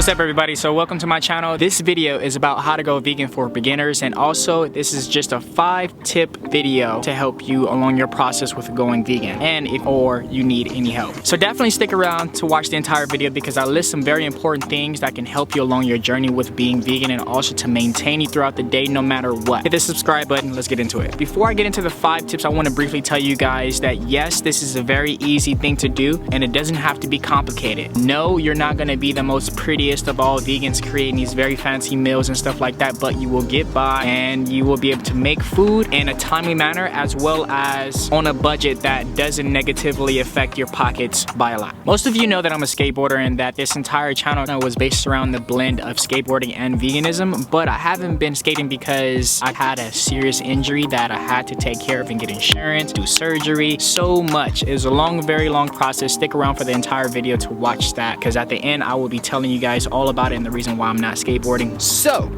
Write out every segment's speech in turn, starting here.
What's up everybody? So welcome to my channel. This video is about how to go vegan for beginners, and also this is just a 5-tip video to help you along your process with going vegan, and if you need any help. So definitely stick around to watch the entire video because I list some very important things that can help you along your journey with being vegan and also to maintain you throughout the day no matter what. Hit the subscribe button, let's get into it. Before I get into the 5 tips, I want to briefly tell you guys that yes, this is a very easy thing to do and it doesn't have to be complicated. No, you're not going to be the most prettiest of all vegans creating these very fancy meals and stuff like that, but you will get by and you will be able to make food in a timely manner as well as on a budget that doesn't negatively affect your pockets by a lot. Most of you know that I'm a skateboarder and that this entire channel was based around the blend of skateboarding and veganism, but I haven't been skating because I had a serious injury that I had to take care of and get insurance, do surgery, so much. It was a long, very long process. Stick around for the entire video to watch that because at the end I will be telling you guys all about it and the reason why I'm not skateboarding. So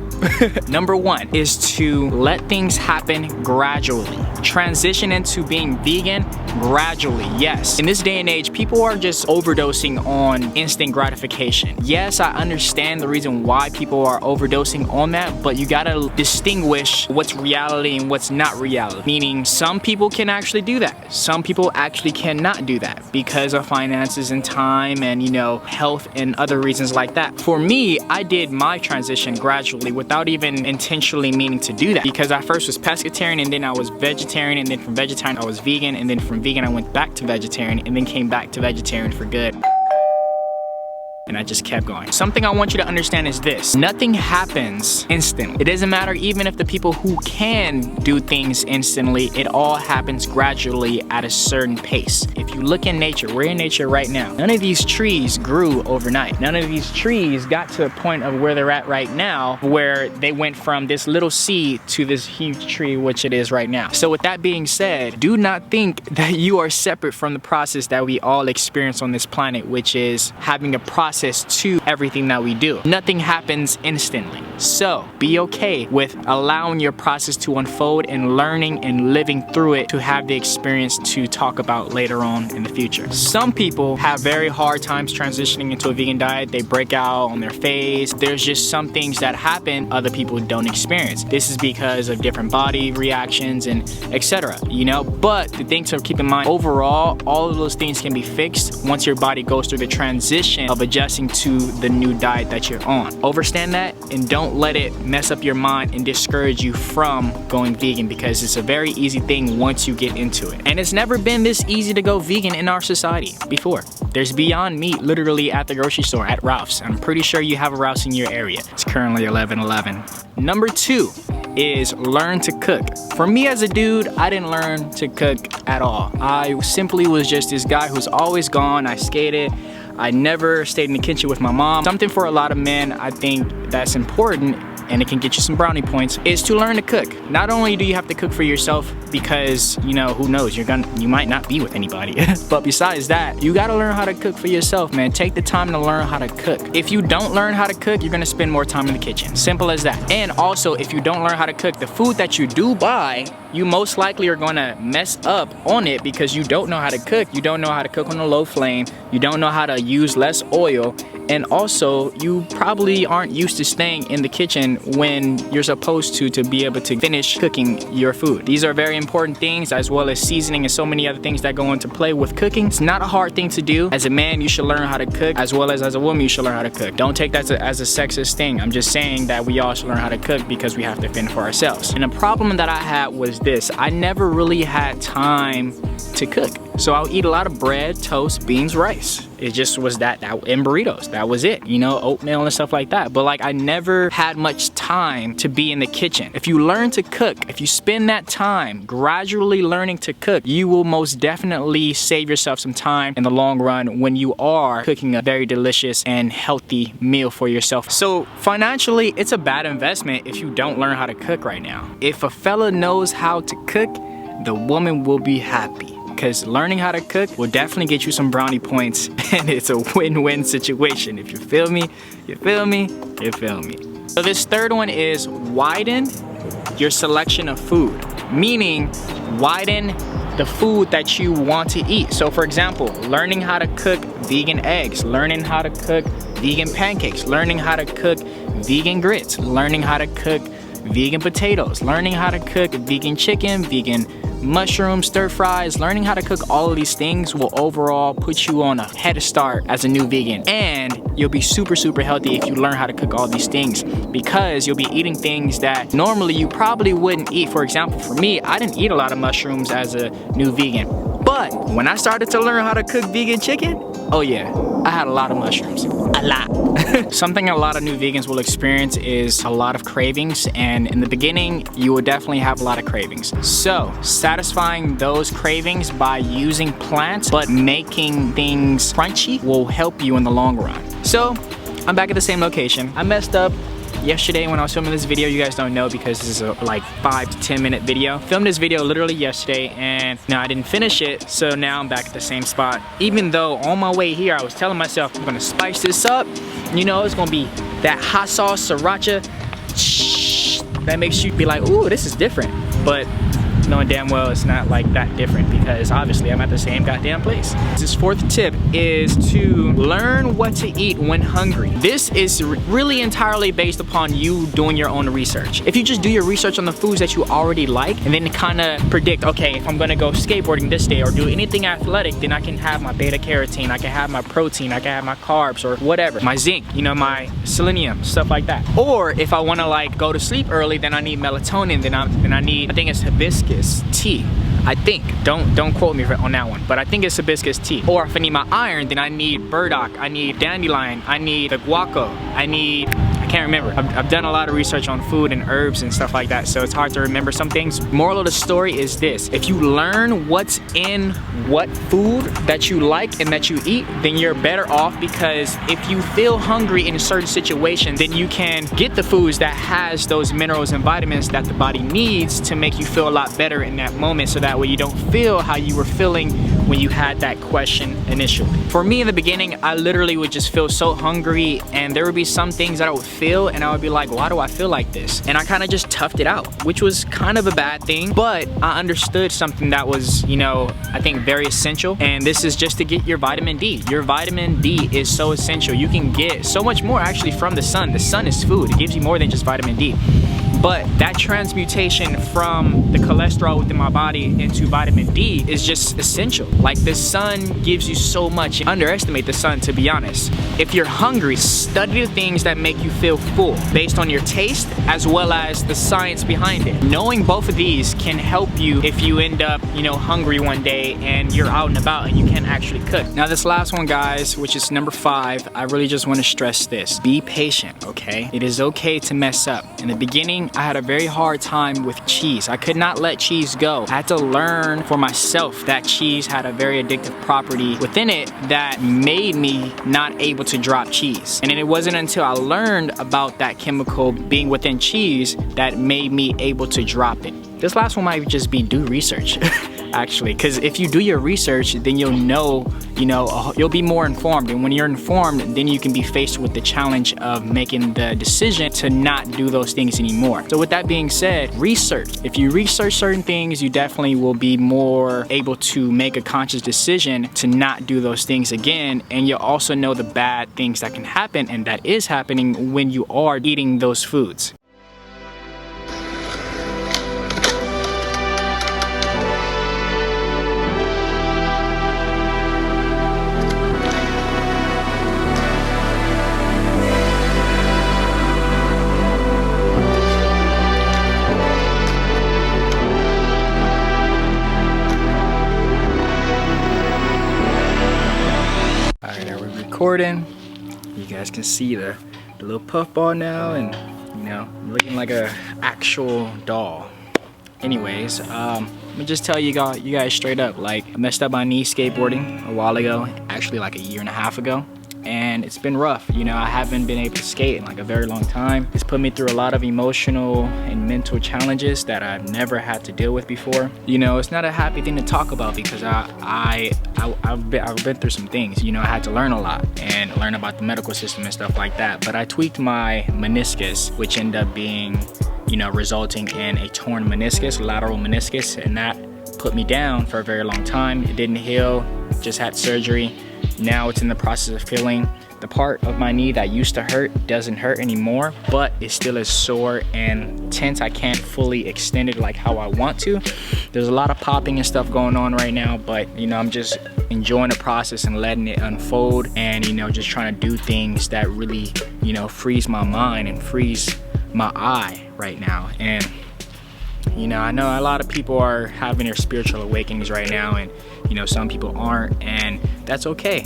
number 1 is to let things happen gradually. Transition into being vegan gradually. Yes, in this day and age, people are just overdosing on instant gratification. Yes, I understand the reason why people are overdosing on that, but you gotta distinguish what's reality and what's not reality. Meaning some people can actually do that. Some people actually cannot do that because of finances and time and, you know, health and other reasons like that. For me, I did my transition gradually without even intentionally meaning to do that because I first was pescatarian and then I was vegetarian, and then from vegetarian I was vegan, and then from vegan I went back to vegetarian and then came back to vegetarian for good. And I just kept going. Something I want you to understand is this: nothing happens instantly. It doesn't matter even if the people who can do things instantly, it all happens gradually at a certain pace. If you look in nature, we're in nature right now. None of these trees grew overnight. None of these trees got to a point of where they're at right now, where they went from this little seed to this huge tree, which it is right now. So with that being said, do not think that you are separate from the process that we all experience on this planet, which is having a process to everything that we do. Nothing happens instantly. So be okay with allowing your process to unfold and learning and living through it to have the experience to talk about later on in the future. Some people have very hard times transitioning into a vegan diet. They break out on their face. There's just some things that happen other people don't experience. This is because of different body reactions and etc. You know, but the thing to keep in mind, overall, all of those things can be fixed once your body goes through the transition of adjusting to the new diet that you're on. Understand that and don't let it mess up your mind and discourage you from going vegan, because it's a very easy thing once you get into it. And it's never been this easy to go vegan in our society before. There's Beyond Meat literally at the grocery store at Ralph's. I'm pretty sure you have a Ralph's in your area. It's currently 11:11. Number 2 is learn to cook. For me as a dude, I didn't learn to cook at all. I simply was just this guy who's always gone. I skated. I never stayed in the kitchen with my mom. Something for a lot of men, I think that's important, and it can get you some brownie points, is to learn to cook. Not only do you have to cook for yourself because, you know, who knows, you might not be with anybody, but besides that, you gotta learn how to cook for yourself, man. Take the time to learn how to cook. If you don't learn how to cook, you're gonna spend more time in the kitchen. Simple as that. And also, if you don't learn how to cook, the food that you do buy, you most likely are gonna mess up on it because you don't know how to cook. You don't know how to cook on a low flame. You don't know how to use less oil. And also, you probably aren't used to staying in the kitchen when you're supposed to be able to finish cooking your food. These are very important things, as well as seasoning and so many other things that go into play with cooking. It's not a hard thing to do. As a man, you should learn how to cook, as well as a woman, you should learn how to cook. Don't take that as a sexist thing. I'm just saying that we all should learn how to cook because we have to fend for ourselves. And the problem that I had was this: I never really had time to cook. So I'll eat a lot of bread, toast, beans, rice. It just was that and burritos. That was it, you know, oatmeal and stuff like that. But like, I never had much time to be in the kitchen. If you learn to cook, if you spend that time gradually learning to cook, you will most definitely save yourself some time in the long run when you are cooking a very delicious and healthy meal for yourself. So financially, it's a bad investment if you don't learn how to cook right now. If a fella knows how to cook, the woman will be happy. Because learning how to cook will definitely get you some brownie points, and it's a win-win situation. If you feel me, you feel me, you feel me. So this third one is widen your selection of food, meaning widen the food that you want to eat. So for example, learning how to cook vegan eggs, learning how to cook vegan pancakes, learning how to cook vegan grits, learning how to cook vegan potatoes, learning how to cook vegan chicken, vegan mushrooms, stir fries. Learning how to cook all of these things will overall put you on a head start as a new vegan, and you'll be super healthy if you learn how to cook all these things, because you'll be eating things that normally you probably wouldn't eat. For example, for me, I didn't eat a lot of mushrooms as a new vegan, but when I started to learn how to cook vegan chicken, oh yeah, I had a lot of mushrooms. A lot. Something a lot of new vegans will experience is a lot of cravings, and in the beginning, you will definitely have a lot of cravings. So, satisfying those cravings by using plants, but making things crunchy will help you in the long run. So, I'm back at the same location. I messed up yesterday when I was filming this video. You guys don't know because this is a like 5 to 10 minute video. Filmed this video literally yesterday, and now I didn't finish it, so now I'm back at the same spot. Even though on my way here I was telling myself I'm gonna spice this up. You know, it's gonna be that hot sauce sriracha that makes you be like, ooh, this is different. But knowing damn well it's not like that different, because obviously I'm at the same goddamn place. This fourth tip is to learn what to eat when hungry. This is really entirely based upon you doing your own research. If you just do your research on the foods that you already like, and then kind of predict, okay, if I'm gonna go skateboarding this day or do anything athletic, then I can have my beta carotene, I can have my protein, I can have my carbs or whatever, my zinc, you know, my selenium, stuff like that. Or if I want to like go to sleep early, then I need melatonin, then I need, I think it's hibiscus tea. I think, don't quote me on that one, but I think it's hibiscus tea. Or if I need my iron, then I need burdock, I need dandelion, I need the guaco, I can't remember. I've done a lot of research on food and herbs and stuff like that, so it's hard to remember some things. Moral of the story is this: if you learn what's in what food that you like and that you eat, then you're better off, because if you feel hungry in a certain situation, then you can get the foods that has those minerals and vitamins that the body needs to make you feel a lot better in that moment, so that way you don't feel how you were feeling when you had that question initially. For me in the beginning, I literally would just feel so hungry, and there would be some things that I would feel and I would be like, why do I feel like this? And I kind of just toughed it out, which was kind of a bad thing, but I understood something that was, you know, I think very essential, and this is just to get your vitamin D. Your vitamin D is so essential. You can get so much more actually from the sun. The sun is food. It gives you more than just vitamin D. But that transmutation from the cholesterol within my body into vitamin D is just essential. Like, the sun gives you so much. Underestimate the sun, to be honest. If you're hungry, study the things that make you feel full based on your taste as well as the science behind it. Knowing both of these can help you if you end up, you know, hungry one day and you're out and about and you can't actually cook. Now this last one, guys, which is number 5, I really just want to stress this. Be patient, okay? It is okay to mess up. In the beginning, I had a very hard time with cheese. I could not let cheese go. I had to learn for myself that cheese had a very addictive property within it that made me not able to drop cheese. And then it wasn't until I learned about that chemical being within cheese that made me able to drop it. This last one might just be do research. Actually, because if you do your research, then you'll know, you'll be more informed, and when you're informed, then you can be faced with the challenge of making the decision to not do those things anymore. So with that being said, research. If you research certain things, you definitely will be more able to make a conscious decision to not do those things again, and you'll also know the bad things that can happen and that is happening when you are eating those foods. Recording. You guys can see the little puffball now, and I'm looking like a actual doll. Anyways, let me just tell you guys straight up, like, I messed up my knee skateboarding a while ago, actually like a year and a half ago, and it's been rough. I haven't been able to skate in like a very long time. It's put me through a lot of emotional and mental challenges that I've never had to deal with before. It's not a happy thing to talk about, because I've been through some things. I had to learn a lot and learn about the medical system and stuff like that. But I tweaked my meniscus, which ended up being, resulting in a torn meniscus, lateral meniscus, and that put me down for a very long time. It didn't heal, just had surgery. Now it's in the process of healing. the part of my knee that used to hurt doesn't hurt anymore, but it still is sore and tense. I can't fully extend it like how I want to. There's a lot of popping and stuff going on right now, but you know, I'm just enjoying the process and letting it unfold, and you know, just trying to do things that really, you know, frees my mind and frees my eye right now. And you know, I know a lot of people are having their spiritual awakenings right now, and you know, some people aren't, and that's okay.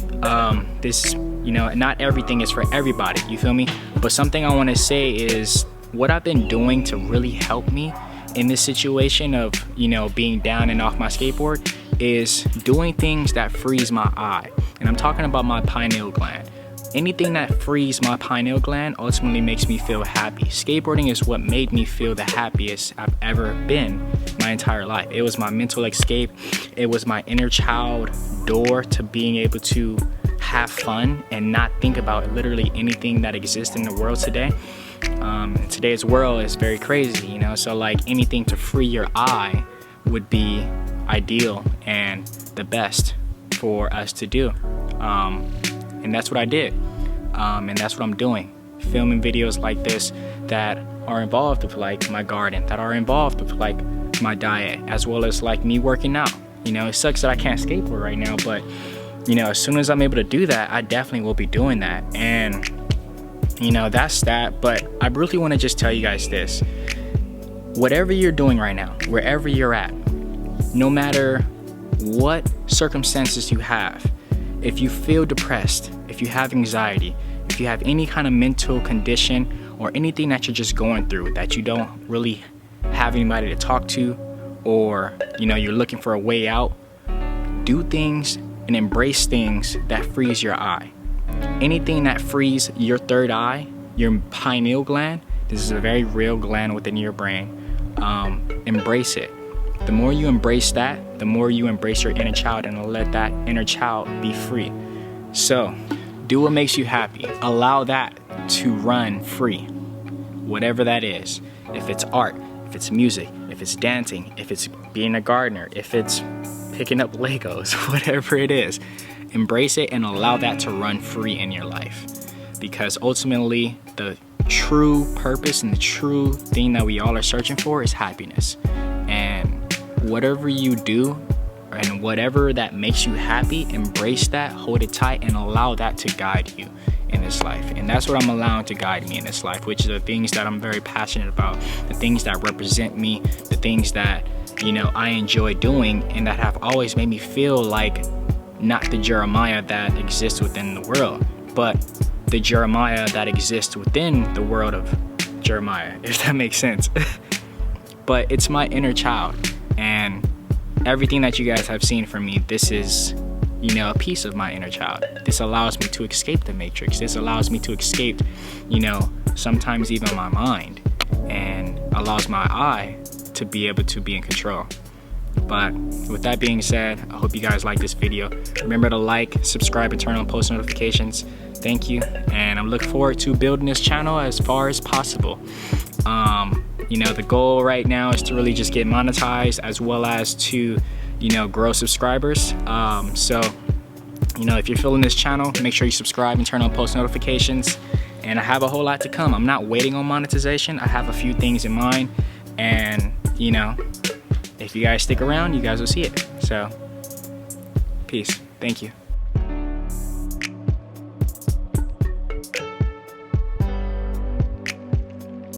This, you know, not everything is for everybody, you feel me? But something I want to say is what I've been doing to really help me in this situation of, you know, being down and off my skateboard is doing things that frees my eye. And I'm talking about my pineal gland. Anything that frees my pineal gland ultimately makes me feel happy. Skateboarding is what made me feel the happiest I've ever been my entire life. It was my mental escape. It was my inner child door to being able to have fun and not think about literally anything that exists in the world today. Today's world is very crazy, you know, so like anything to free your eye would be ideal and the best for us to do. And that's what I did, and that's what I'm doing, filming videos like this that are involved with like my garden, that are involved with like my diet, as well as like me working out. You know, it sucks that I can't skateboard right now, but you know, as soon as I'm able to do that, I definitely will be doing that. And you know, that's that. But I really want to just tell you guys this: whatever you're doing right now, wherever you're at, no matter what circumstances you have, if you feel depressed, if you have anxiety, if you have any kind of mental condition or anything that you're just going through that you don't really have anybody to talk to, or you know, you're looking for a way out, do things and embrace things that frees your eye. Anything that frees your third eye, your pineal gland, this is a very real gland within your brain, embrace it. The more you embrace that, the more you embrace your inner child and let that inner child be free. So, do what makes you happy. Allow that to run free, whatever that is. If it's art, if it's music, if it's dancing, if it's being a gardener, if it's picking up Legos, whatever it is, embrace it and allow that to run free in your life. Because ultimately, the true purpose and the true thing that we all are searching for is happiness. And whatever you do and whatever that makes you happy, embrace that, hold it tight, and allow that to guide you in this life. And that's what I'm allowing to guide me in this life, which is the things that I'm very passionate about, the things that represent me, the things that, you know, I enjoy doing and that have always made me feel like not the Jeremiah that exists within the world, but the Jeremiah that exists within the world of Jeremiah, if that makes sense. But it's my inner child, and everything that you guys have seen from me, this is, you know, a piece of my inner child. This allows me to escape the matrix. This allows me to escape, you know, sometimes even my mind, and allows my eye to be able to be in control. But with that being said, I hope you guys like this video. Remember to like, subscribe, and turn on post notifications. Thank you, and I'm looking forward to building this channel as far as possible. You know, the goal right now is to really just get monetized, as well as to, you know, grow subscribers. So, you know, if you're feeling this channel, make sure you subscribe and turn on post notifications. And I have a whole lot to come. I'm not waiting on monetization. I have a few things in mind, and you know, if you guys stick around, you guys will see it. So, peace. Thank you.